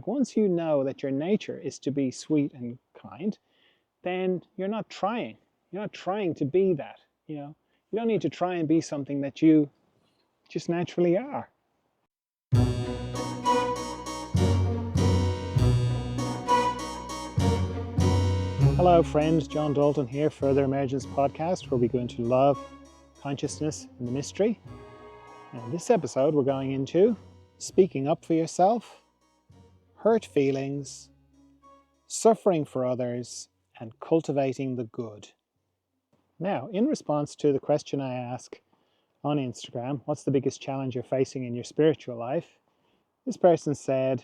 once you know that your nature is to be sweet and kind, then you're not trying. You're not trying to be that, you know. You don't need to try and be something that you just naturally are. Hello, friends. John Dalton here for the Emergence Podcast, where we go into love, consciousness, and the mystery. And in this episode, we're going into speaking up for yourself, hurt feelings, suffering for others, and cultivating the good. Now, in response to the question I ask on Instagram, what's the biggest challenge you're facing in your spiritual life? This person said,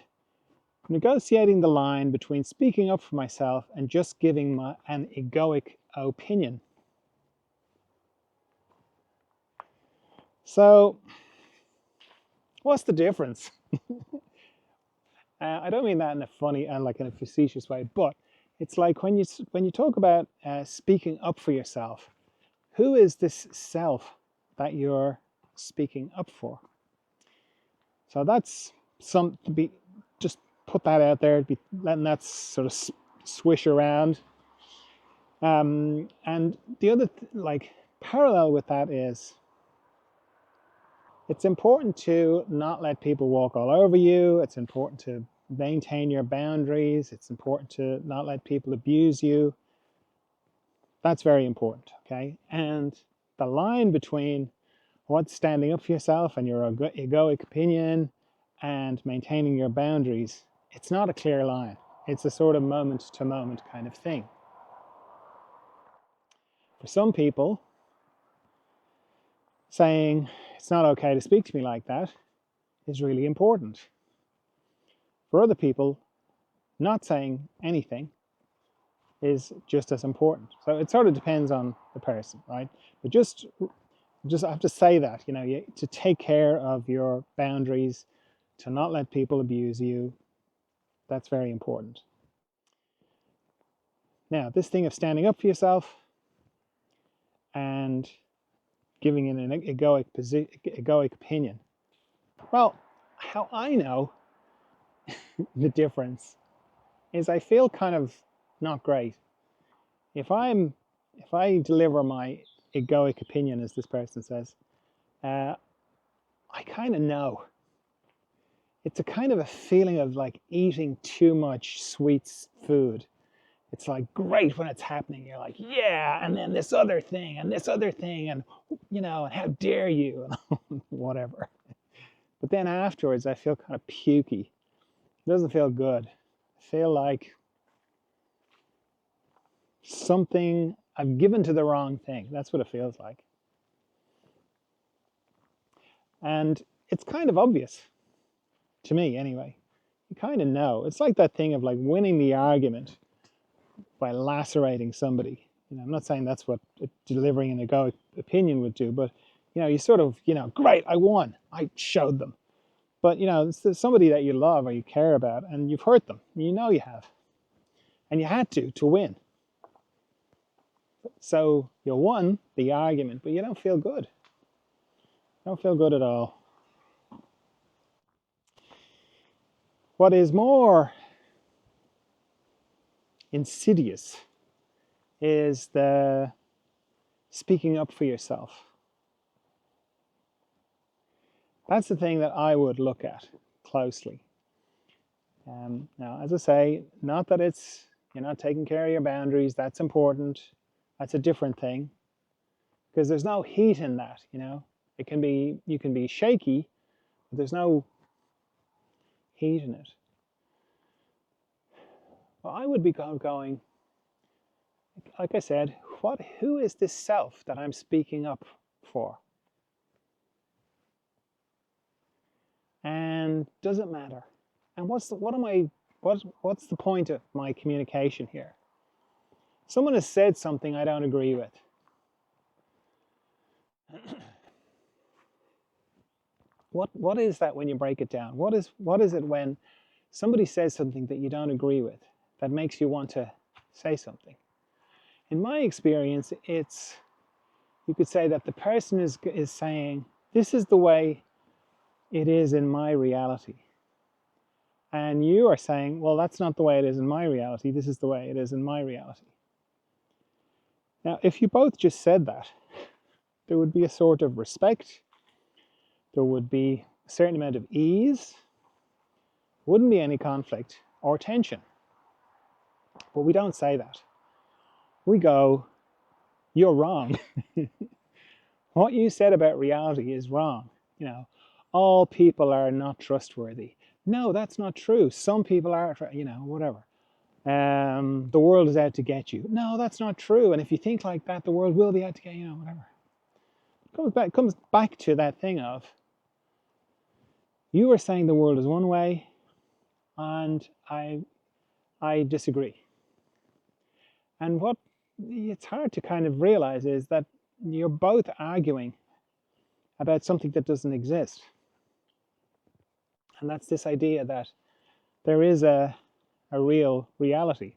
negotiating the line between speaking up for myself and just giving an egoic opinion. So, what's the difference? I don't mean that in a funny and like in a facetious way, but it's like when you talk about speaking up for yourself, who is this self that you're speaking up for? So that's just put that out there, be letting that sort of swish around. And the other parallel with that is it's important to not let people walk all over you. It's important to maintain your boundaries. It's important to not let people abuse you. That's very important, okay? And the line between what's standing up for yourself and your egoic opinion and maintaining your boundaries, it's not a clear line. It's a sort of moment-to-moment kind of thing. For some people, saying it's not okay to speak to me like that is really important. For other people, not saying anything is just as important. So it sort of depends on the person, right? But just I have to say that, to take care of your boundaries, to not let people abuse you, that's very important. Now, this thing of standing up for yourself and giving in an egoic opinion. Well, how I know the difference is I feel kind of not great. If I deliver my egoic opinion, as this person says, I kind of know. It's a kind of a feeling of like eating too much sweet food. It's like great when it's happening. You're like, yeah, and then this other thing, and how dare you, and whatever. But then afterwards, I feel kind of pukey. It doesn't feel good. I feel like something I've given to the wrong thing. That's what it feels like. And it's kind of obvious, to me anyway. You kind of know. It's like that thing of like winning the argument by lacerating somebody. I'm not saying that's what delivering an egoic opinion would do, but you sort of, great, I won. I showed them. But it's somebody that you love or you care about, and you've hurt them. You have. And you had to win. So you won the argument, but you don't feel good. You don't feel good at all. What is more insidious is the speaking up for yourself. That's the thing that I would look at closely. Now, as I say, not that you're not taking care of your boundaries. That's important. That's a different thing, because there's no heat in that. You can be shaky, but there's no heat in it. Well, I would be going, like I said, who is this self that I'm speaking up for? And does it matter? And what's the point of my communication here? Someone has said something I don't agree with. What is that when you break it down? What is it when somebody says something that you don't agree with that makes you want to say something? In my experience, you could say that the person is saying, this is the way it is in my reality. And you are saying, well, that's not the way it is in my reality. This is the way it is in my reality. Now, if you both just said that, there would be a sort of respect. There would be a certain amount of ease. Wouldn't be any conflict or tension. But we don't say that. We go, you're wrong. What you said about reality is wrong. You know, all people are not trustworthy. No, that's not true. Some people are, whatever. The world is out to get you. No, that's not true. And if you think like that, the world will be out to get you, whatever. Comes back to that thing of, you are saying the world is one way, and I disagree. And what it's hard to kind of realize is that you're both arguing about something that doesn't exist. And that's this idea that there is a real reality,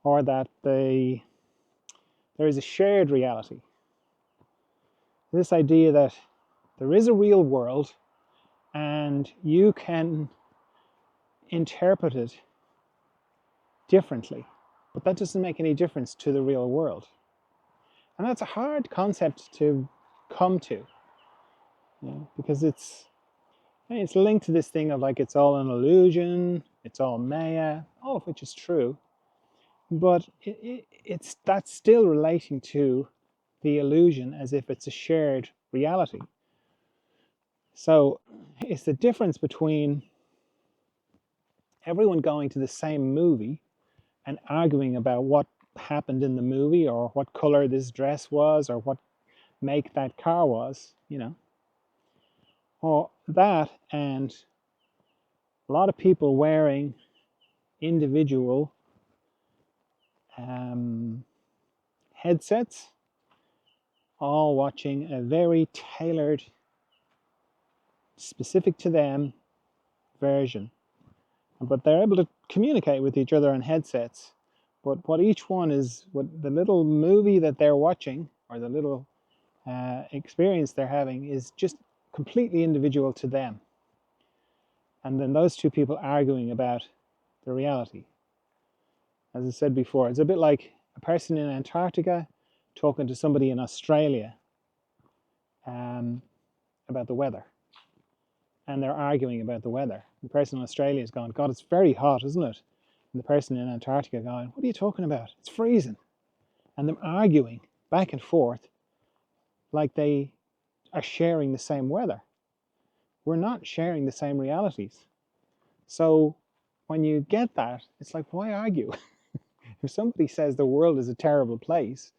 or that there is a shared reality. This idea that there is a real world and you can interpret it differently, but that doesn't make any difference to the real world. And that's a hard concept to come to, because it's linked to this thing of like, it's all an illusion, it's all maya, all of which is true, but that's still relating to the illusion as if it's a shared reality. So it's the difference between everyone going to the same movie and arguing about what happened in the movie, or what color this dress was, or what make that car was, or that, and a lot of people wearing individual headsets, all watching a very tailored, specific to them version. But they're able to communicate with each other on headsets. But what each one is, what the little movie that they're watching, or the little experience they're having, is just completely individual to them. And then those two people arguing about the reality. As I said before, it's a bit like a person in Antarctica talking to somebody in Australia about the weather. And they're arguing about the weather. The person in Australia is going, God, it's very hot, isn't it? And the person in Antarctica going, what are you talking about? It's freezing. And they're arguing back and forth like they are sharing the same weather. We're not sharing the same realities. So when you get that, it's like, why argue? If somebody says the world is a terrible place,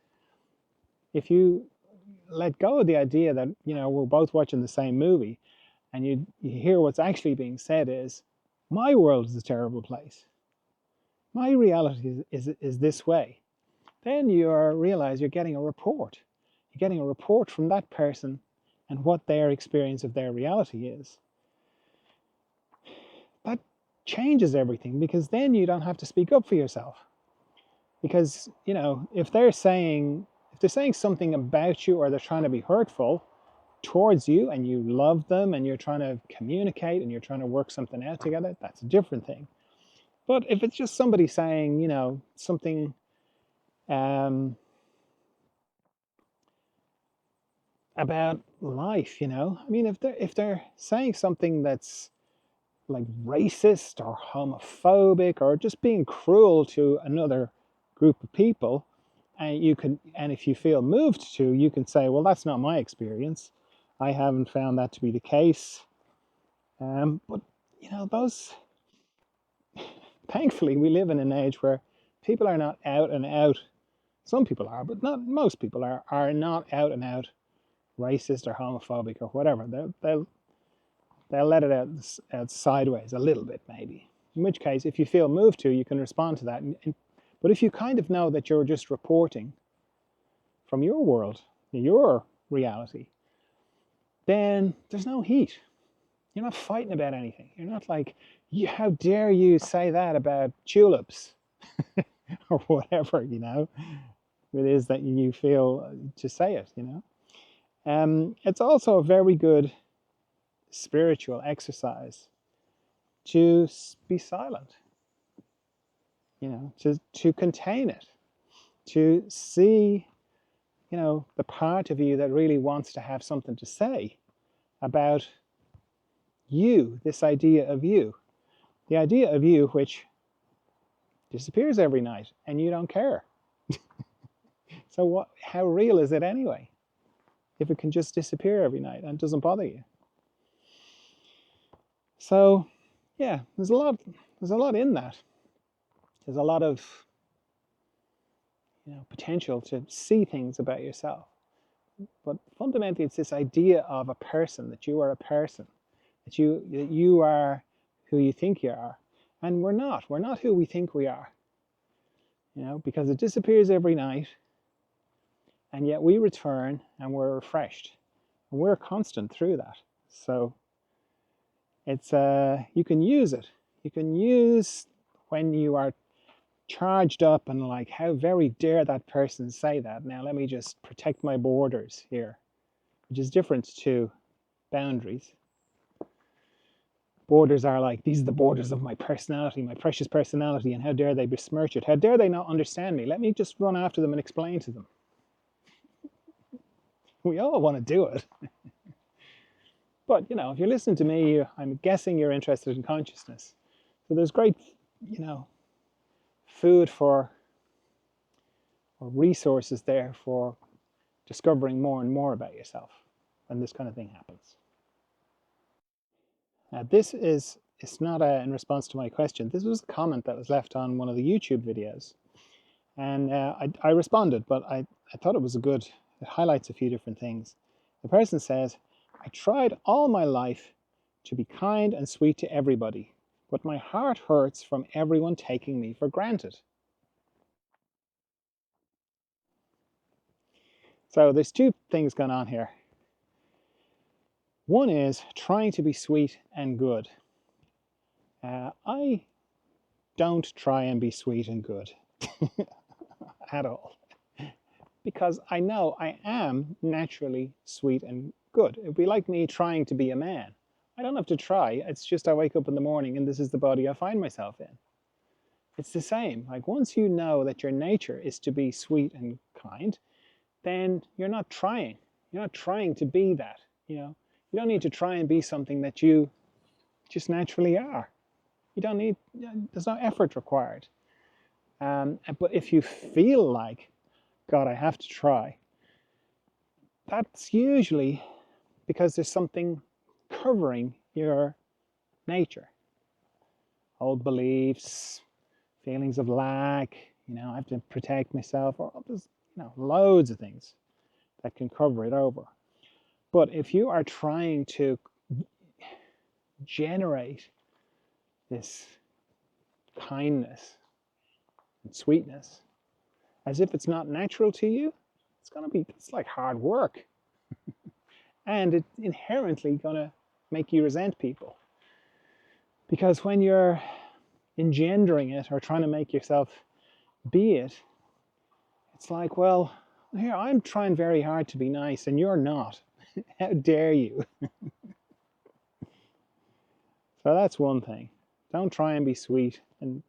if you let go of the idea that, we're both watching the same movie, and you hear what's actually being said is, my world is a terrible place. My reality is this way. Then you realize you're getting a report. You're getting a report from that person and what their experience of their reality is. That changes everything, because then you don't have to speak up for yourself. Because, if they're saying something about you, or they're trying to be hurtful towards you, and you love them, and you're trying to communicate, and you're trying to work something out together, that's a different thing. But if it's just somebody saying, something about life, if they're saying something that's like racist or homophobic, or just being cruel to another group of people, and if you feel moved to, you can say, well, that's not my experience. I haven't found that to be the case. But thankfully, we live in an age where people are not out and out. Some people are, but not most people are not out and out racist or homophobic or whatever. They'll let it out sideways a little bit, maybe. In which case, if you feel moved to, you can respond to that. But if you kind of know that you're just reporting from your world, your reality, then there's no heat. You're not fighting about anything. You're not like, how dare you say that about tulips or whatever, it is that you feel to say it, It's also a very good spiritual exercise to be silent, you know, to contain it, to see, you know, the part of you that really wants to have something to say about you, this idea of you, the idea of you which disappears every night and you don't care. So what, how real is it anyway, if it can just disappear every night and doesn't bother you? So yeah, there's a lot in that. There's a lot of, you know, potential to see things about yourself. But fundamentally, it's this idea of a person, that you are a person, that you are who you think you are. And we're not. We're not who we think we are. You know, because it disappears every night, and yet we return and we're refreshed. And we're constant through that. So it's you can use it. You can use when you are charged up and like, how very dare that person say that? Now let me just protect my borders here, which is different to boundaries. Borders are like, these are the borders of my personality, my precious personality, and how dare they besmirch it? How dare they not understand me? Let me just run after them and explain to them. We all want to do it. But, you know, if you're listening to me, I'm guessing you're interested in consciousness. So there's great, you know, food for, or resources there for discovering more and more about yourself when this kind of thing happens. Now, this is, it's not in response to my question. This was a comment that was left on one of the YouTube videos. And I responded, but I thought it was it highlights a few different things. The person says, I tried all my life to be kind and sweet to everybody, but my heart hurts from everyone taking me for granted. So there's two things going on here. One is trying to be sweet and good. I don't try and be sweet and good at all, because I know I am naturally sweet and good. It'd be like me trying to be a man. I don't have to try. It's just I wake up in the morning and this is the body I find myself in. It's the same. Like, once you know that your nature is to be sweet and kind, then you're not trying. You're not trying to be that, you know. You don't need to try and be something that you just naturally are. You don't need, there's no effort required. But if you feel like, God, I have to try, that's usually because there's something covering your nature. Old beliefs, feelings of lack, you know, I have to protect myself, or there's, you know, loads of things that can cover it over. But if you are trying to generate this kindness and sweetness as if it's not natural to you, it's like hard work. And it's inherently going to make you resent people. Because when you're engendering it or trying to make yourself be it, it's like, well, here, I'm trying very hard to be nice and you're not. How dare you? So that's one thing. Don't try and be sweet and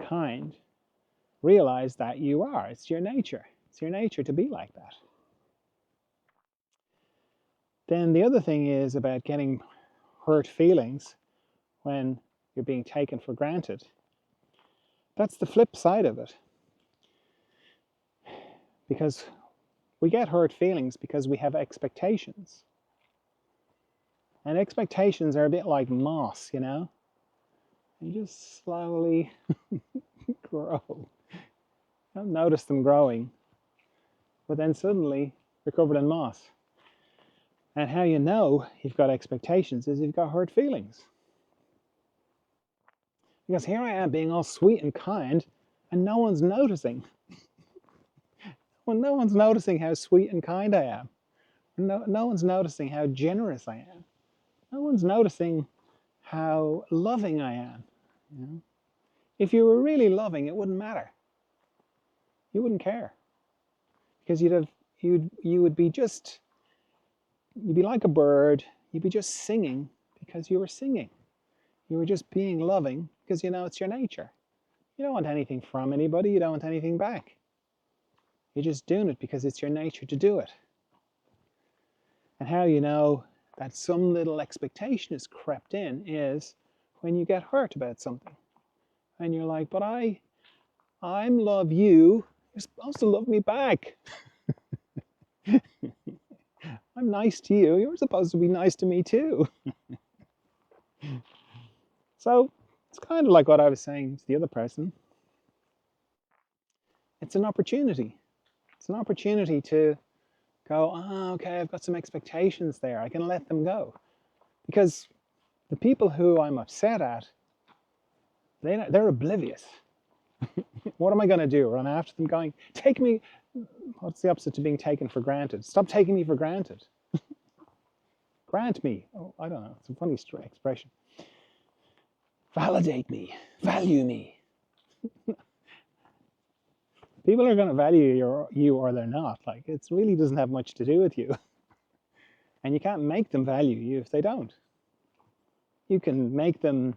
kind. Realize that you are. It's your nature. It's your nature to be like that. Then the other thing is about getting hurt feelings when you're being taken for granted. That's the flip side of it. Because we get hurt feelings because we have expectations. And expectations are a bit like moss, you know? They just slowly grow. You don't notice them growing, but then suddenly you're covered in moss. And how you know you've got expectations is you've got hurt feelings. Because here I am being all sweet and kind, and no one's noticing. Well, no one's noticing how sweet and kind I am. No one's noticing how generous I am. No one's noticing how loving I am. You know? If you were really loving, it wouldn't matter. You wouldn't care. Because you'd be like a bird, you'd be just singing because you were singing. You were just being loving because you know it's your nature. You don't want anything from anybody, you don't want anything back. You're just doing it because it's your nature to do it. And how you know that some little expectation is crept in is when you get hurt about something. And you're like, but I'm love you. You're supposed to love me back. I'm nice to you. You're supposed to be nice to me too. So it's kind of like what I was saying to the other person. It's an opportunity. It's an opportunity to go, oh, okay, I've got some expectations there. I can let them go. Because the people who I'm upset at, they're oblivious. What am I going to do? Run after them going, take me, what's the opposite to being taken for granted? Stop taking me for granted. Grant me. Oh, I don't know. It's a funny expression. Validate me. Value me. People are going to value you or they're not. Like, it really doesn't have much to do with you. And you can't make them value you if they don't. You can make them,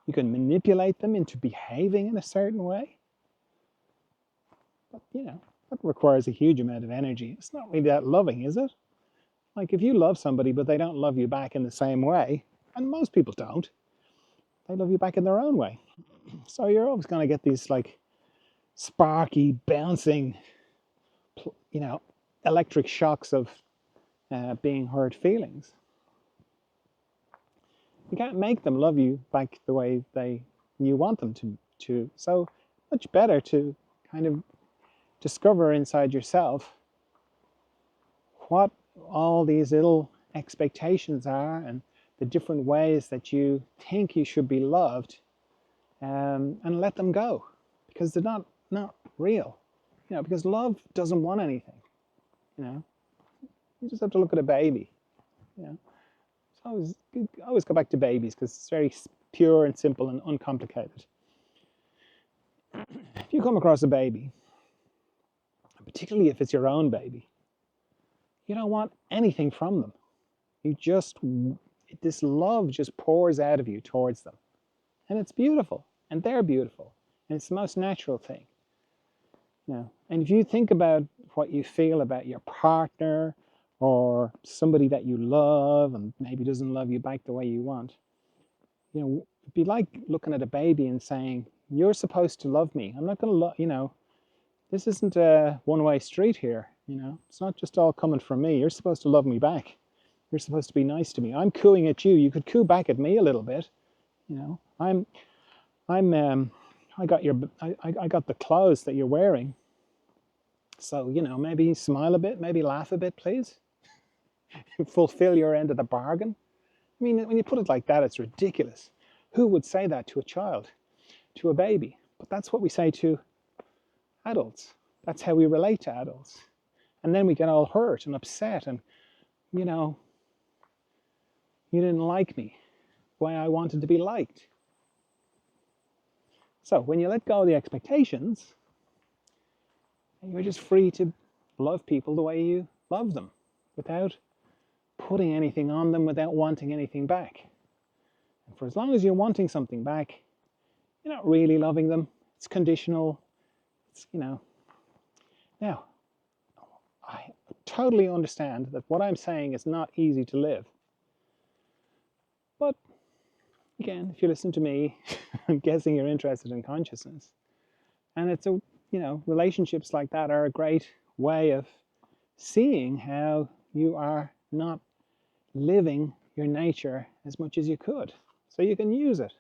you can manipulate them into behaving in a certain way. But, that requires a huge amount of energy. It's not really that loving, is it? Like, if you love somebody but they don't love you back in the same way, and most people don't, they love you back in their own way. So you're always going to get these, like, sparky, bouncing, electric shocks of being hurt feelings. You can't make them love you back the way you want them to. So much better to kind of discover inside yourself what all these little expectations are and the different ways that you think you should be loved, and let them go, because they're not real. Because love doesn't want anything. You just have to look at a baby. So always go back to babies because it's very pure and simple and uncomplicated. If you come across a baby, particularly if it's your own baby, you don't want anything from them. This love just pours out of you towards them. And it's beautiful. And they're beautiful. And it's the most natural thing. And if you think about what you feel about your partner or somebody that you love and maybe doesn't love you back the way you want, it'd be like looking at a baby and saying, you're supposed to love me. I'm not going to love, this isn't a one-way street here. It's not just all coming from me. You're supposed to love me back. You're supposed to be nice to me. I'm cooing at you. You could coo back at me a little bit. I got the clothes that you're wearing. So, maybe smile a bit, maybe laugh a bit, please. Fulfill your end of the bargain. I mean, when you put it like that, it's ridiculous. Who would say that to a child, to a baby? But that's what we say to adults. That's how we relate to adults. And then we get all hurt and upset and, you didn't like me the way I wanted to be liked. So when you let go of the expectations, you're just free to love people the way you love them without putting anything on them, without wanting anything back. And for as long as you're wanting something back, you're not really loving them. It's conditional. It's, Now, I totally understand that what I'm saying is not easy to live. But again, if you listen to me, I'm guessing you're interested in consciousness. And it's relationships like that are a great way of seeing how you are not living your nature as much as you could. So you can use it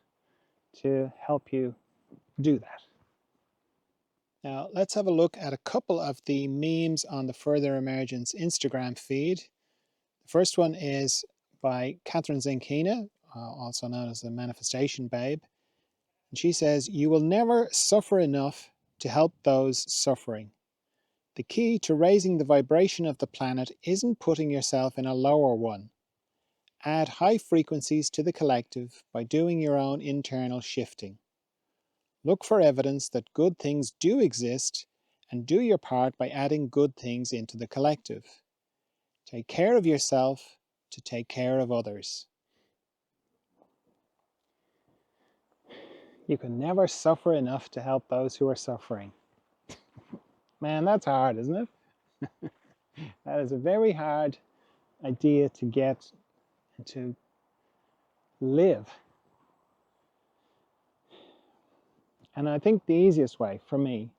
to help you do that. Now, let's have a look at a couple of the memes on the Further Emergence Instagram feed. The first one is by Catherine Zenkina, also known as the Manifestation Babe. And she says, "You will never suffer enough to help those suffering. The key to raising the vibration of the planet isn't putting yourself in a lower one. Add high frequencies to the collective by doing your own internal shifting. Look for evidence that good things do exist and do your part by adding good things into the collective. Take care of yourself to take care of others." You can never suffer enough to help those who are suffering. Man, that's hard, isn't it? That is a very hard idea to get and to live. And I think the easiest way for me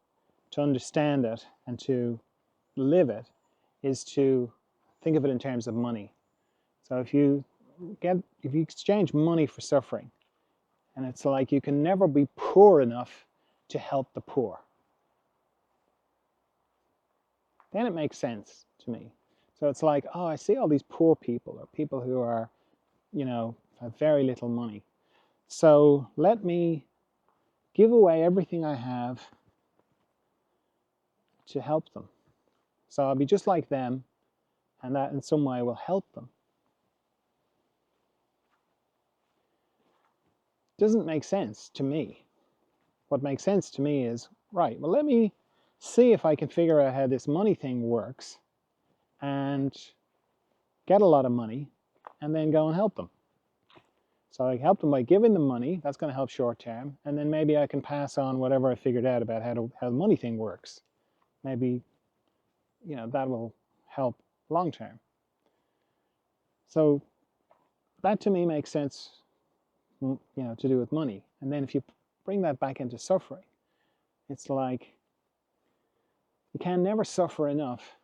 to understand it and to live it is to think of it in terms of money. So if you exchange money for suffering, and it's like you can never be poor enough to help the poor, then it makes sense to me. So it's like, oh, I see all these poor people or people who are, have very little money. So let me give away everything I have to help them. So I'll be just like them, and that in some way will help them. Doesn't make sense to me. What makes sense to me is, right, well, let me see if I can figure out how this money thing works and get a lot of money and then go and help them. So I help them by giving them money. That's going to help short term. And then maybe I can pass on whatever I figured out about how the money thing works. Maybe, that will help long term. So that to me makes sense, to do with money. And then if you bring that back into suffering, it's like you can never suffer enough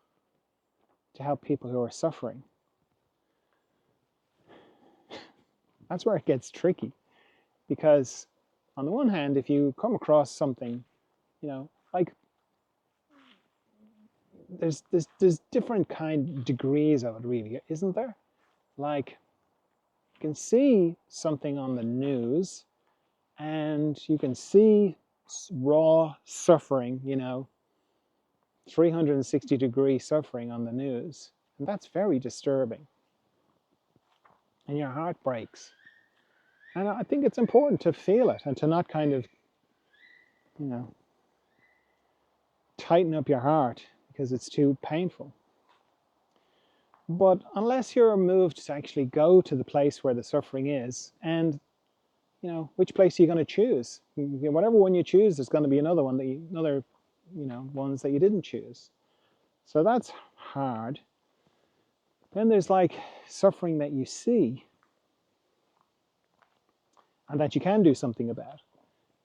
to help people who are suffering. That's where it gets tricky, because on the one hand, if you come across something, like there's different degrees of it, really, isn't there? Like, you can see something on the news and you can see raw suffering, 360-degree suffering on the news, and that's very disturbing, and your heart breaks. And I think it's important to feel it and to not kind of, tighten up your heart because it's too painful. But unless you're moved to actually go to the place where the suffering is, and which place are you going to choose? Whatever one you choose, there's going to be another one ones that you didn't choose. So that's hard. Then there's like suffering that you see and that you can do something about.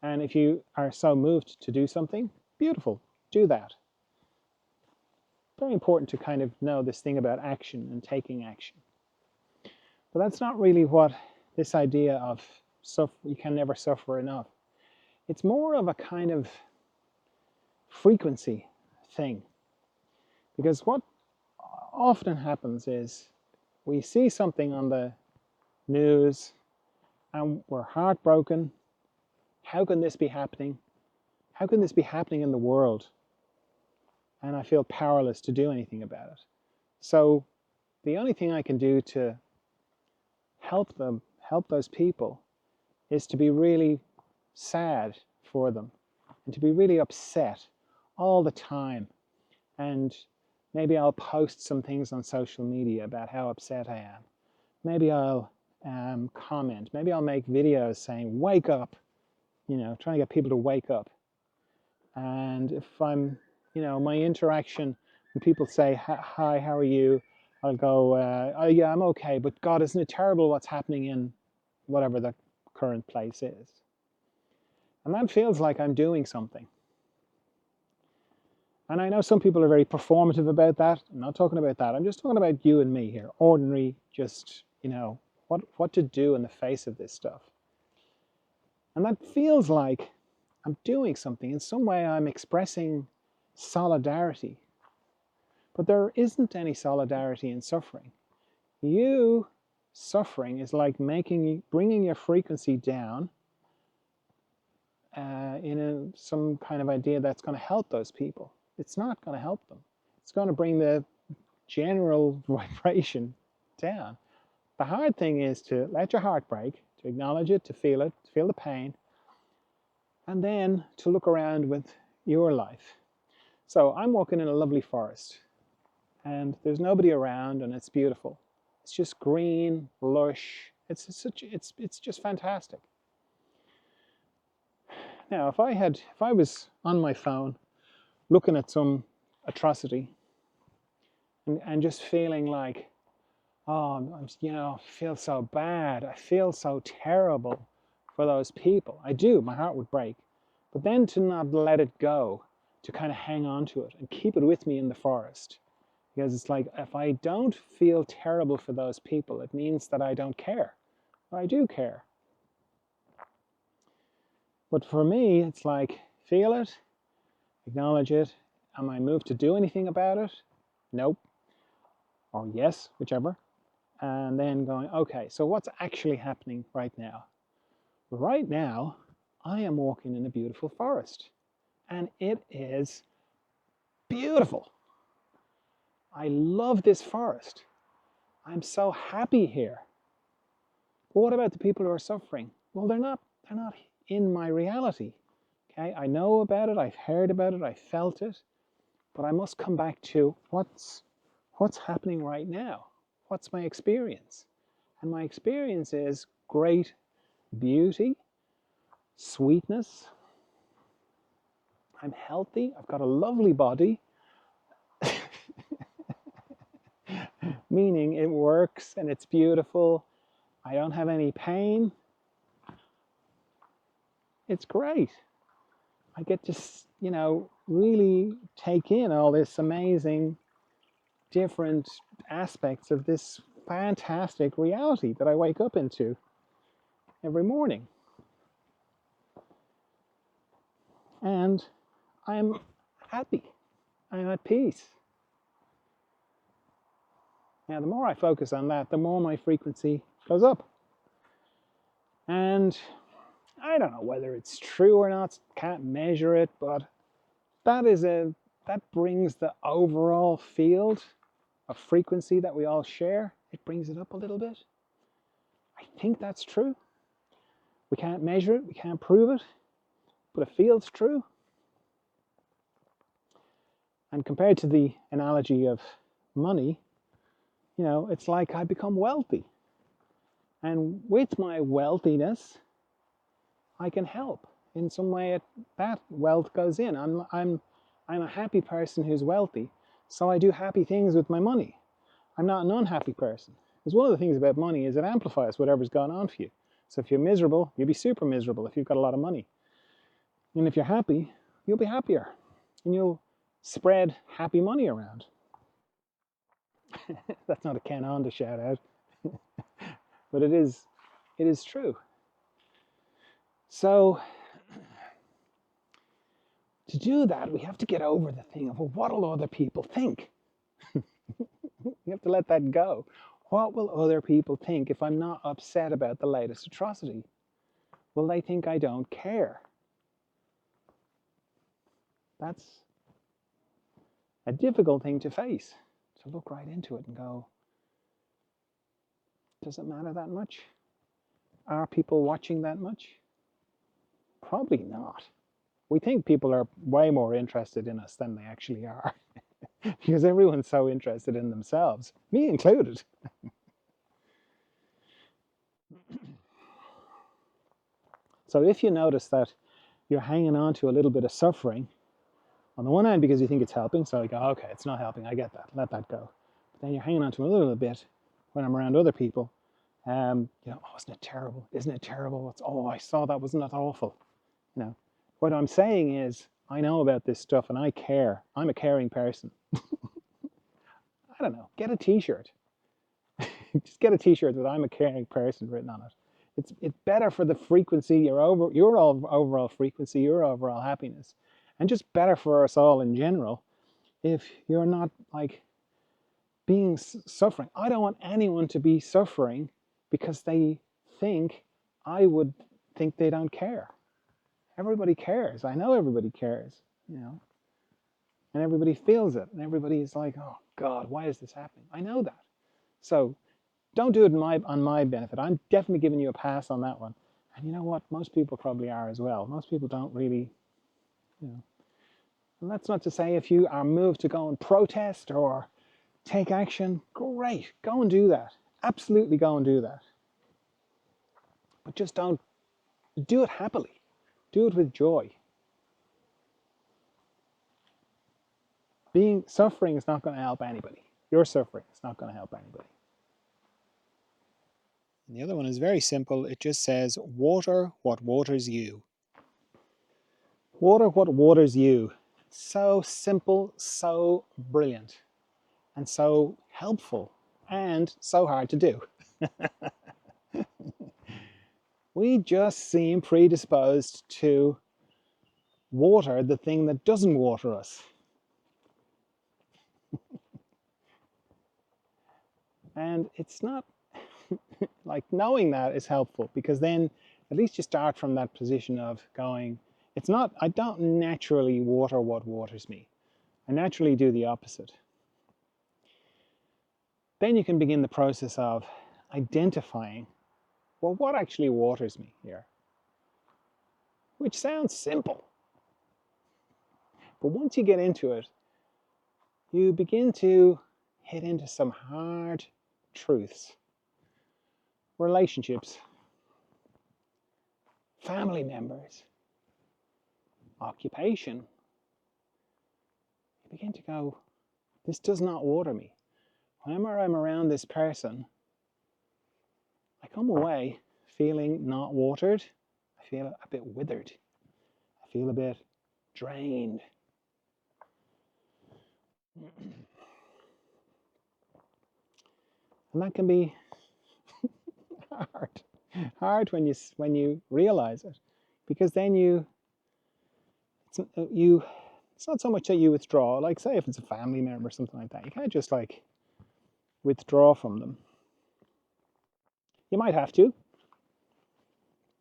And if you are so moved to do something, beautiful, do that. Very important to kind of know this thing about action and taking action. But that's not really what this idea of you can never suffer enough. It's more of a kind of frequency thing. Because what often happens is we see something on the news and we're heartbroken. How can this be happening? How can this be happening in the world? And I feel powerless to do anything about it. So the only thing I can do to help those people, is to be really sad for them and to be really upset all the time. And maybe I'll post some things on social media about how upset I am. Maybe I'll comment. Maybe I'll make videos saying, wake up, trying to get people to wake up. And if I'm, my interaction, when people say, hi, how are you? I'll go, oh yeah, I'm okay, but God, isn't it terrible what's happening in whatever the current place is? And that feels like I'm doing something. And I know some people are very performative about that. I'm not talking about that. I'm just talking about you and me here. Ordinary, just, what to do in the face of this stuff. And that feels like I'm doing something. In some way, I'm expressing solidarity. But there isn't any solidarity in suffering. You suffering is like bringing your frequency down in some kind of idea that's going to help those people. It's not going to help them. It's going to bring the general vibration down. The hard thing is to let your heart break, to acknowledge it, to feel the pain, and then to look around with your life. So I'm walking in a lovely forest, and there's nobody around, and it's beautiful. It's just green, lush. It's just fantastic. Now, if I was on my phone looking at some atrocity and just feeling like, oh, I feel so bad. I feel so terrible for those people. I do. My heart would break. But then to not let it go, to kind of hang on to it and keep it with me in the forest. Because it's like, if I don't feel terrible for those people, it means that I don't care. But I do care. But for me, it's like, feel it, acknowledge it. Am I moved to do anything about it? Nope. Or yes, whichever. And then going, okay, so what's actually happening right now? Right now, I am walking in a beautiful forest, and it is beautiful. I love this forest. I'm so happy here. But what about the people who are suffering? Well, they're not in my reality. Okay, I know about it, I've heard about it, I felt it, but I must come back to what's happening right now. What's my experience? And my experience is great beauty, sweetness. I'm healthy. I've got a lovely body, meaning it works and it's beautiful. I don't have any pain. It's great. I get to, really take in all this amazing different aspects of this fantastic reality that I wake up into every morning. And I'm happy. I'm at peace. Now, the more I focus on that, the more my frequency goes up. And I don't know whether it's true or not, can't measure it, but that brings the overall field of frequency that we all share, it brings it up a little bit. I think that's true. We can't measure it, we can't prove it, but it feels true. And compared to the analogy of money, it's like I become wealthy. And with my wealthiness, I can help in some way. That wealth goes in. I'm a happy person who's wealthy, so I do happy things with my money. I'm not an unhappy person. Because one of the things about money is it amplifies whatever's going on for you. So if you're miserable, you'll be super miserable if you've got a lot of money. And if you're happy, you'll be happier. And you'll spread happy money around. That's not a Ken Honda shout out. But it is true. So to do that, we have to get over the thing of, well, what'll other people think? You have to let that go. What will other people think if I'm not upset about the latest atrocity? Will they think I don't care? That's a difficult thing to face, to look right into it and go, does it matter that much? Are people watching that much? Probably not. We think people are way more interested in us than they actually are. Because everyone's so interested in themselves, me included. So if you notice that you're hanging on to a little bit of suffering, on the one hand because you think it's helping, so you go, okay, it's not helping, I get that, let that go. But then you're hanging on to a little bit when I'm around other people. Oh, isn't it terrible? Isn't it terrible? I saw that, wasn't that awful? What I'm saying is, I know about this stuff and I care. I'm a caring person. I don't know, get a t-shirt. Just get a t-shirt with "I'm a caring person" written on it. It's better for the frequency, your overall frequency, your overall happiness, and just better for us all in general if you're not like being suffering. I don't want anyone to be suffering because they think I would think they don't care. Everybody cares. I know everybody cares, and everybody feels it, and everybody is like, oh God, why is this happening? I know that. So don't do it on my benefit. I'm definitely giving you a pass on that one. And you know what? Most people probably are as well. Most people don't really, And that's not to say if you are moved to go and protest or take action, great, go and do that. Absolutely go and do that. But just don't do it happily. Do it with joy. Suffering is not going to help anybody. Your suffering is not going to help anybody. And the other one is very simple. It just says, water what waters you. Water what waters you. So simple, so brilliant, and so helpful, and so hard to do. We just seem predisposed to water the thing that doesn't water us. And it's not like, knowing that is helpful, because then at least you start from that position of going, it's not, I don't naturally water what waters me. I naturally do the opposite. Then you can begin the process of identifying, well, what actually waters me here? Which sounds simple. But once you get into it, you begin to hit into some hard truths. Relationships, family members, occupation. You begin to go, this does not water me. Whenever I'm around this person, I come away feeling not watered. I feel a bit withered. I feel a bit drained. And that can be hard when you realize it, because then it's not so much that you withdraw. Like, say if it's a family member or something like that, you can't just like withdraw from them. You might have to.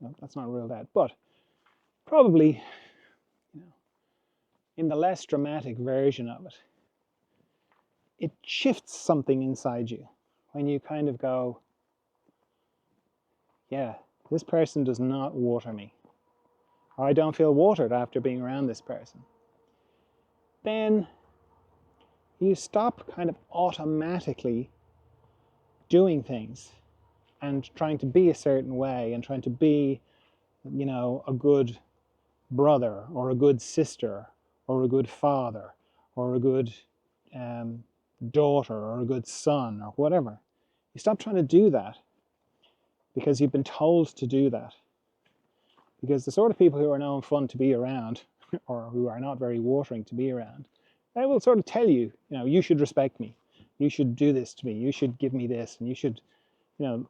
No, that's not ruled out, but probably, in the less dramatic version of it, it shifts something inside you when you kind of go, yeah, this person does not water me, or I don't feel watered after being around this person. Then you stop kind of automatically doing things and trying to be a certain way and trying to be, a good brother or a good sister or a good father or a good daughter or a good son or whatever. You stop trying to do that because you've been told to do that. Because the sort of people who are no fun to be around or who are not very watering to be around, they will sort of tell you, you should respect me, you should do this to me, you should give me this, and you should, you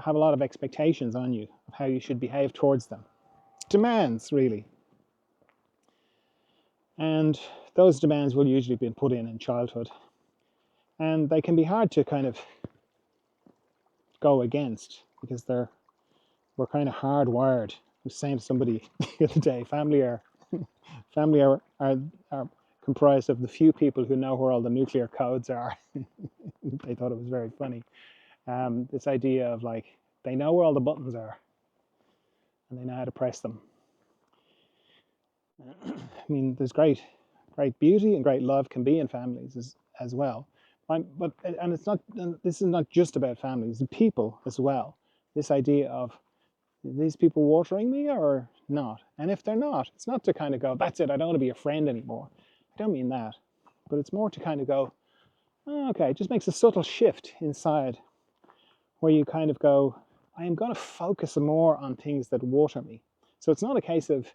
have a lot of expectations on you of how you should behave towards them. Demands, really. And those demands will usually be put in childhood. And they can be hard to kind of go against, because we're kind of hardwired. I was saying to somebody the other day, family are comprised of the few people who know where all the nuclear codes are. They thought it was very funny. This idea of like, they know where all the buttons are and they know how to press them. I mean, there's great beauty and great love can be in families as well. This is not just about families, the people as well. This idea of, are these people watering me or not? And if they're not, it's not to kind of go, that's it, I don't want to be a friend anymore. I don't mean that. But it's more to kind of go, oh, okay, it just makes a subtle shift inside where you kind of go, I am going to focus more on things that water me. So it's not a case of,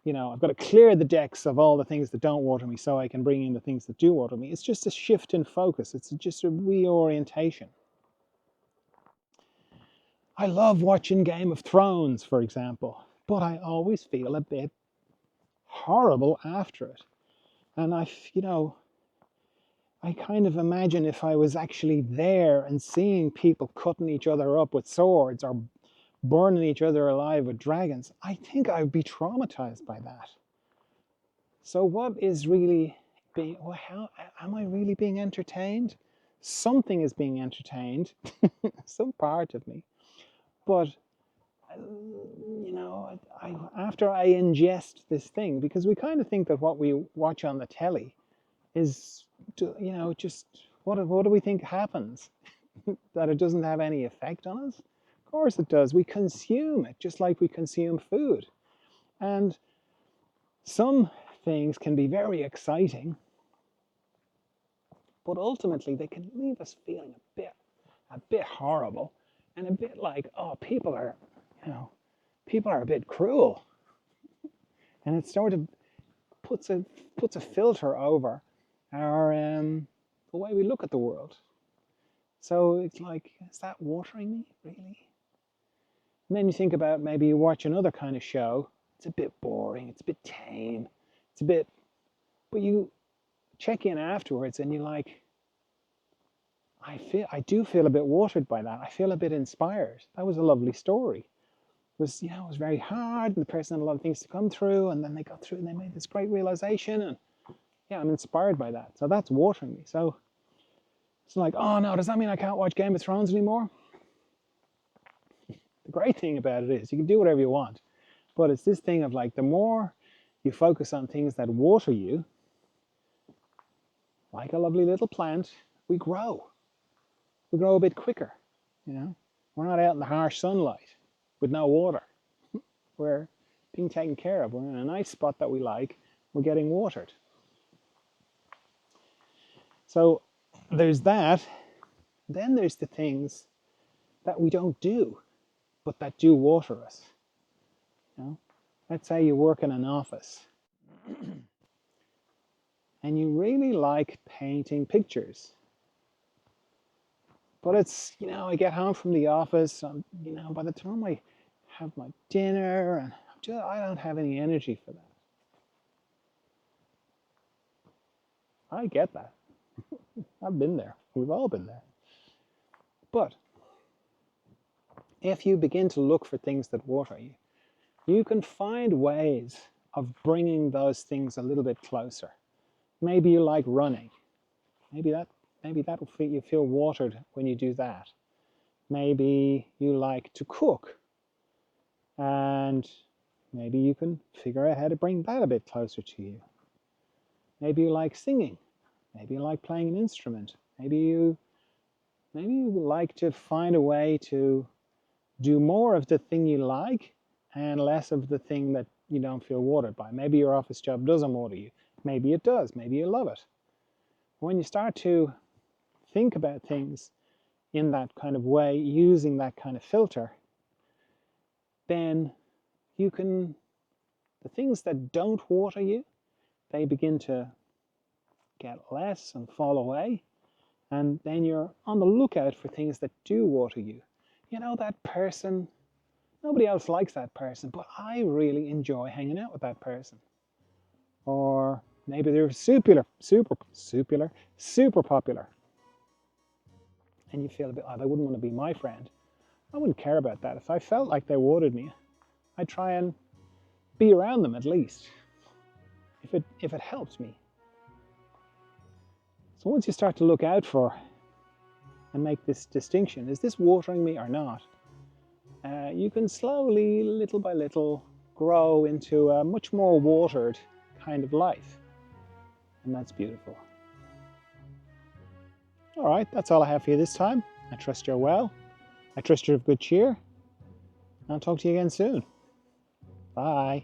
I've got to clear the decks of all the things that don't water me so I can bring in the things that do water me. It's just a shift in focus. It's just a reorientation. I love watching Game of Thrones, for example, but I always feel a bit horrible after it. And I kind of imagine if I was actually there and seeing people cutting each other up with swords or burning each other alive with dragons, I think I would be traumatized by that. So what is really how am I really being entertained? Something is being entertained, some part of me. But after I ingest this thing, because we kind of think that what we watch on the telly is, just what do we think happens? That it doesn't have any effect on us? Of course it does. We consume it just like we consume food. And some things can be very exciting, but ultimately they can leave us feeling a bit horrible and a bit like, oh, people are a bit cruel. And it sort of puts a filter over our the way we look at the world. So it's like, is that watering me, really? And then you think about, maybe you watch another kind of show. It's a bit boring, it's a bit tame, but you check in afterwards and you're like, I do feel a bit watered by that. I feel a bit inspired. That was a lovely story. It was, it was very hard, and the person had a lot of things to come through, and then they got through and they made this great realization, and yeah, I'm inspired by that. So that's watering me. So it's like, oh no, does that mean I can't watch Game of Thrones anymore? The great thing about it is you can do whatever you want, but it's this thing of like, the more you focus on things that water you, like a lovely little plant, we grow. We grow a bit quicker, We're not out in the harsh sunlight with no water. We're being taken care of. We're in a nice spot that we like. We're getting watered. So there's that. Then there's the things that we don't do, but that do water us. Let's say you work in an office and you really like painting pictures. But it's, I get home from the office, by the time I have my dinner, and I don't have any energy for that. I get that. I've been there. We've all been there. But if you begin to look for things that water you, you can find ways of bringing those things a little bit closer. Maybe you like running. Maybe that'll you feel watered when you do that. Maybe you like to cook, and maybe you can figure out how to bring that a bit closer to you. Maybe you like singing. Maybe you like playing an instrument. Maybe you like to find a way to do more of the thing you like and less of the thing that you don't feel watered by. Maybe your office job doesn't water you. Maybe it does. Maybe you love it. When you start to think about things in that kind of way, using that kind of filter, then the things that don't water you, they begin to get less and fall away. And then you're on the lookout for things that do water you. That person, nobody else likes that person, but I really enjoy hanging out with that person. Or maybe they're super popular. And you feel a bit, they wouldn't want to be my friend. I wouldn't care about that. If I felt like they watered me, I'd try and be around them at least, if it helped me. So once you start to look out for and make this distinction, is this watering me or not? You can slowly, little by little, grow into a much more watered kind of life. And that's beautiful. All right, that's all I have for you this time. I trust you're well. I trust you're of good cheer. I'll talk to you again soon. Bye.